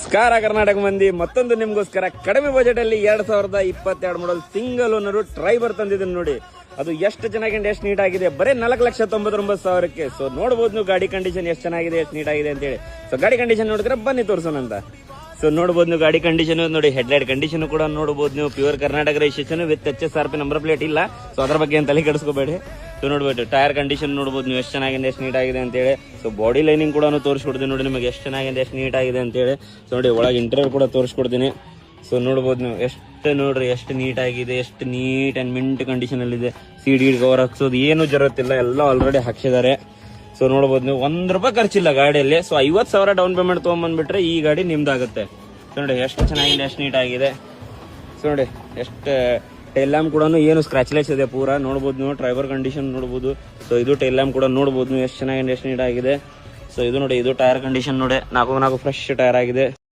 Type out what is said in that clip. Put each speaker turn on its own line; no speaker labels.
ನಮಸ್ಕಾರ ಕರ್ನಾಟಕ ಮಂದಿ, ಮತ್ತೊಂದು ನಿಮ್ಗೋಸ್ಕರ ಕಡಿಮೆ ಬಜೆಟ್ ಅಲ್ಲಿ 2022 ಮಾಡಲ್ ಸಿಂಗಲ್ ಓನರ್ ಟ್ರೈಬರ್ ತಂದಿದ್ದೀನಿ ನೋಡಿ. ಅದು ಎಷ್ಟು ಚೆನ್ನಾಗಿದೆ, ಎಷ್ಟು ನೀಟ್ ಆಗಿದೆ, ಬರೀ 4,99,000ಕ್ಕೆ. ಸೊ ನೋಡಬಹುದು ನೀವು ಗಾಡಿ ಕಂಡೀಷನ್ ಎಷ್ಟು ಚೆನ್ನಾಗಿದೆ, ಎಷ್ಟು ನೀಟ್ ಆಗಿದೆ ಅಂತ ಹೇಳಿ. ಸೊ ಗಾಡಿ ಕಂಡೀಷನ್ ನೋಡಿದ್ರೆ ಬನ್ನಿ ತೋರ್ಸೋಣ ಅಂತ. ಸೊ ನೋಡಬಹುದು ನೀವು ಗಾಡಿ ಕಂಡೀಷನ್ ನೋಡಿ, ಹೆಡ್ಲೈಟ್ ಕಂಡೀಷನ್ ಕೂಡ ನೋಡಬಹುದು ನೀವು. Pure Karnataka registration with HSRP number plate ಇಲ್ಲ. ಸೊ ಅದ್ರ ಬಗ್ಗೆ ಅಂತ ತಲೆ ಕೆಡಿಸ್ಕೋಬೇಡಿ. ಸೊ ನೋಡ್ಬೋದು ಟೈರ್ ಕಂಡೀಷನ್ ನೋಡಬಹುದು ನೀವು ಎಷ್ಟು ಚೆನ್ನಾಗಿದೆ, ಎಷ್ಟು ನೀಟ್ ಆಗಿದೆ ಅಂತ ಹೇಳಿ. ಸೊ ಬಾಡಿ ಲೈನಿಂಗ್ ಕೂಡ ತೋರಿಸ್ಕೊಡ್ತೀನಿ ನೋಡಿ ನಿಮಗೆ ಎಷ್ಟು ಚೆನ್ನಾಗಿದೆ, ಎಷ್ಟು ನೀಟ್ ಆಗಿದೆ ಅಂತ ಹೇಳಿ. ಸೊ ನೋಡಿ ಒಳಗೆ ಇಂಟೀರಿಯರ್ ಕೂಡ ತೋರಿಸ್ಕೊಡ್ತೀನಿ. ಸೊ ನೋಡಬಹುದು ನೀವು ಎಷ್ಟು ನೋಡ್ರಿ ಎಷ್ಟು ನೀಟ್ ಆಗಿದೆ, ಎಷ್ಟು ನೀಟ್ ಅಂಡ್ ಮಿಂಟ್ ಕಂಡೀಷನ್ ಅಲ್ಲಿ ಇದೆ. CD ಕವರ್ ಹಾಕ್ಸೋದು ಏನು ಜರುತ್ತಿಲ್ಲ, ಎಲ್ಲ ಆಲ್ರೆಡಿ ಹಾಕ್ಸಿದ್ದಾರೆ. ಸೊ ನೋಡಬಹುದು ನೀವು ₹1 ಖರ್ಚಿಲ್ಲ ಗಾಡಿಯಲ್ಲಿ. ಸೊ 50,000 ಡೌನ್ ಪೇಮೆಂಟ್ ತಗೊಂಡ್ಬಂದ್ಬಿಟ್ರೆ ಈ ಗಾಡಿ ನಿಮ್ದಾಗುತ್ತೆ. ಸೊ ನೋಡಿ ಎಷ್ಟು ಚೆನ್ನಾಗಿದೆ, ಎಷ್ಟು ನೀಟ್ ಆಗಿದೆ. ಸೊ ನೋಡಿ ಎಷ್ಟು ಟೈಲ್ ಲ್ಯಾಂಪ್ ಕೂಡ ಏನು ಸ್ಕ್ರಾಚ್ಲೆಸ್ ಇದೆ ಪೂರಾ. ನೋಡಬಹುದು ನೀವು ಡ್ರೈವರ್ ಕಂಡೀಷನ್ ನೋಡಬಹುದು. ಸೊ ಇದು ಟೈಲ್ ಲ್ಯಾಂಪ್ ಕೂಡ ನೋಡಬಹುದು ನೀವು ಎಷ್ಟು ಚೆನ್ನಾಗಿದೆ, ಎಷ್ಟು ನೀಟ್ ಆಗಿದೆ. ಸೊ ಇದು ನೋಡಿ, ಇದು ಟೈರ್ ಕಂಡೀಷನ್ ನೋಡಿ, 4 ಫ್ರೆಶ್ ಟೈರ್ ಆಗಿದೆ.